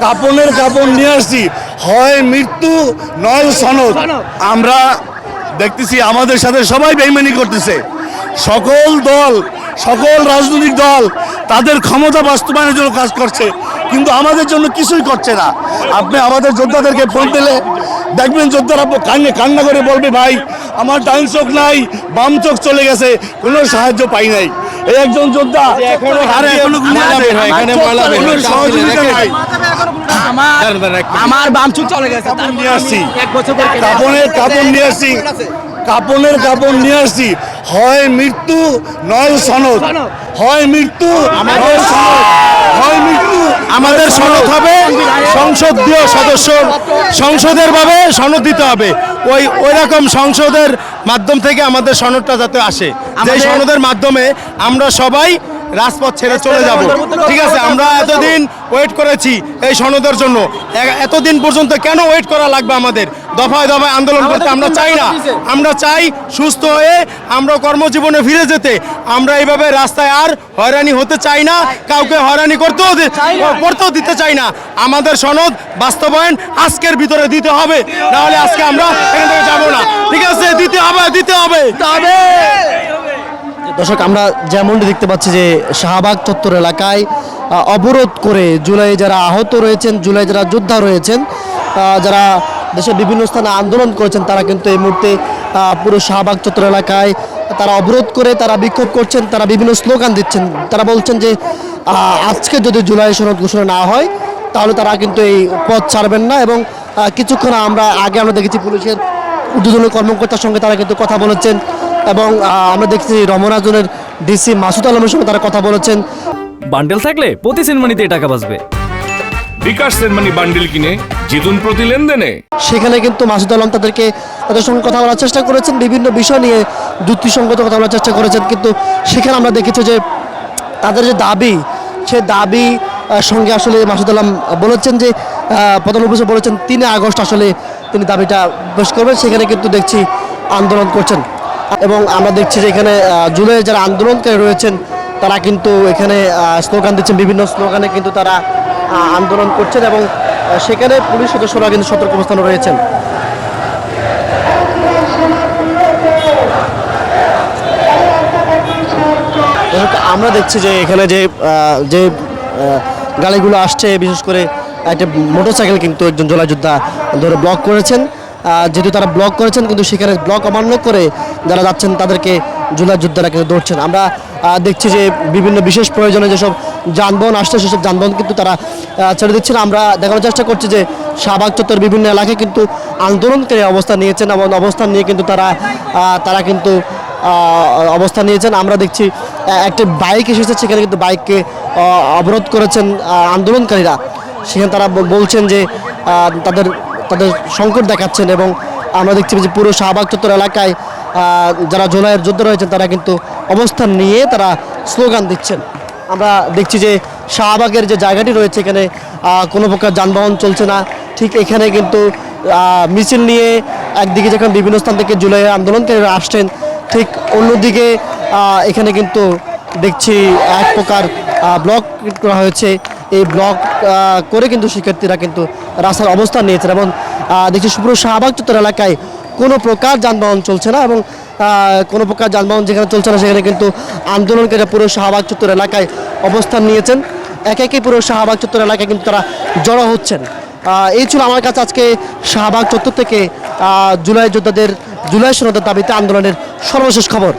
কাপনের কাপড় নিয়ে আসছি, হয় মৃত্যু নয় সনদ। আমরা দেখতেছি আমাদের সাথে সবাই বেইমানি করতেছে, সকল দল, সকল রাজনৈতিক দল তাদের ক্ষমতা বাস্তবায়নের জন্য কাজ করছে, কিন্তু আমাদের জন্য কিছুই করছে না। আপনি আমাদের যোদ্ধাদেরকে ফোন দিলে দেখবেন যোদ্ধারা কান্না করে বলবে, ভাই আমার ডান চোখ নাই, বাম চোখ চলে গেছে, কোনো সাহায্য পাই নাই। এই একজন যোদ্ধা আমার বাম চোখ চলে গেছে, নিয়ে আসছি, কাপনের কাপড় নিয়ে আসছি, কাপনের কাপড় নিয়ে আসছি, হয় মৃত্যু নয় সনদ, হয় মৃত্যু আমাদের সনদ, হয় মৃত্যু আমাদের সনদ হবে সংসদীয় সদস্য, সংসদের ভাবে সনদ দিতে হবে। ওই রকম সংসদের মাধ্যম থেকে আমাদের সনদটা যাতে আসে, যে সনদের মাধ্যমে আমরা সবাই রাজপথ ছেড়ে চলে যাব। ঠিক আছে, আমরা এতদিন ওয়েট করেছি এই সনদের জন্য, এতদিন পর্যন্ত কেন ওয়েট করা লাগবে আমাদের? দফায় দফায় আন্দোলন করতে আমরা চাই না, আমরা চাই সুস্থ হয়ে আমরা কর্মজীবনে ফিরে যেতে। আমরা এইভাবে রাস্তায় আর হয়রানি হতে চাই না, কাউকে হয়রানি করতেও দিতে চাই না। আমাদের সনদ বাস্তবায়ন আজকের ভিতরে দিতে হবে, নাহলে আজকে আমরা এখান থেকে যাবো না। ঠিক আছে, দিতে হবে। দর্শক, আমরা যেমনটি দেখতে পাচ্ছি যে শাহবাগ চত্বর এলাকায় অবরোধ করে জুলাই যারা আহত রয়েছেন, জুলাই যারা যোদ্ধা রয়েছেন, যারা দেশের বিভিন্ন স্থানে আন্দোলন করেছেন, তারা কিন্তু এই মুহূর্তে পুরো শাহবাগ চত্বর এলাকায় তারা অবরোধ করে তারা বিক্ষোভ করছেন, তারা বিভিন্ন স্লোগান দিচ্ছেন। তারা বলছেন যে আজকে যদি জুলাই সনদ ঘোষণা না হয় তাহলে তারা কিন্তু এই পথ ছাড়বেন না। এবং কিছুক্ষণ আমরা দেখেছি পুলিশের ঊর্ধ্বতন কর্মকর্তার সঙ্গে তারা কিন্তু কথা বলেছেন, এবং আমরা দেখছি রমনা জোনের ডিসি মাসুদ আলমের সঙ্গে তারা কথা বলেছেন। বান্ডেল থাকলে প্রতি সেনমানিতে টাকা বাঁচবে। বিকাশ সেনমানি বান্ডেল কিনে জিতুন প্রতি লেনদেনে। সেখানে কিন্তু মাসুদ আলম তাদের সঙ্গে কথা বলার চেষ্টা করেছেন, বিভিন্ন বিষয় নিয়ে যুক্তিসঙ্গত কথা বলার চেষ্টা করেছেন, কিন্তু সেখানে আমরা দেখেছি যে তাদের যে দাবি, সে দাবি সঙ্গে আসলে মাসুদ আলম বলেছেন যে প্রধান উপদেষ্টা বলেছেন 3 আগস্ট আসলে তিনি দাবিটা পেশ করবেন। সেখানে কিন্তু দেখছি আন্দোলন করছেন, এবং আমরা দেখছি যে এখানে জুলাই যারা আন্দোলনকারী রয়েছেন তারা কিন্তু এখানে স্লোগান দিচ্ছেন, বিভিন্ন স্লোগানে কিন্তু তারা আন্দোলন করছেন, এবং সেখানে পুলিশ সদস্যরা কিন্তু সতর্ক অবস্থানে রয়েছেন। আমরা দেখছি যে এখানে যে গাড়িগুলো আসছে, বিশেষ করে একটা মোটরসাইকেল কিন্তু একজন জুলাই যোদ্ধা ধরে ব্লক করেছেন। যেহেতু তারা ব্লক করেছেন, কিন্তু সেখানে ব্লক অমান্য করে যারা যাচ্ছেন তাদেরকে জুলাই যোদ্ধারা কিন্তু ধরছেন। আমরা দেখছি যে বিভিন্ন বিশেষ প্রয়োজনে যেসব যানবাহন আসছে সেসব যানবাহন কিন্তু তারা ছেড়ে দিচ্ছেন। আমরা দেখানোর চেষ্টা করছি যে শাহবাগ চত্বর বিভিন্ন এলাকায় কিন্তু আন্দোলনকারী অবস্থান নিয়েছেন, এবং অবস্থান নিয়ে কিন্তু তারা কিন্তু অবস্থান নিয়েছেন। আমরা দেখছি একটি বাইক এসেছে, সেখানে কিন্তু বাইককে অবরোধ করেছেন আন্দোলনকারীরা। সেখানে তারা বলছেন যে তাদের সংকট দেখাচ্ছেন, এবং আমরা দেখছি যে পুরো শাহবাগ চত্বর এলাকায় যারা জুলাইয়ের যোদ্ধা রয়েছেন তারা কিন্তু অবস্থান নিয়ে তারা স্লোগান দিচ্ছেন। আমরা দেখছি যে শাহবাগের যে জায়গাটি রয়েছে এখানে কোনো প্রকার যানবাহন চলছে না। ঠিক এখানে কিন্তু মিছিল নিয়ে একদিকে যখন বিভিন্ন স্থান থেকে জুলাইয়ের আন্দোলনকারীরা আসছেন, ঠিক অন্যদিকে এখানে কিন্তু দেখছি এক প্রকার ব্লক করা হয়েছে। এই ব্লক করে কিন্তু শিক্ষার্থীরা কিন্তু রাস্তার অবস্থান নিয়েছেন, এবং দেখছি পুরো শাহবাগ চত্বর এলাকায় কোনো প্রকার যানবাহন চলছে না, এবং কোনো প্রকার যানবাহন যেখানে চলছে না সেখানে কিন্তু আন্দোলনকারীরা পুরো শাহবাগ চত্বর এলাকায় অবস্থান নিয়েছেন। একে পুরো শাহবাগ চত্বর এলাকায় কিন্তু তারা জড়ো হচ্ছেন। এই ছিল আমার কাছে আজকে শাহবাগ চত্বর থেকে জুলাই যোদ্ধাদের জুলাই সনদের দাবিতে আন্দোলনের সর্বশেষ খবর।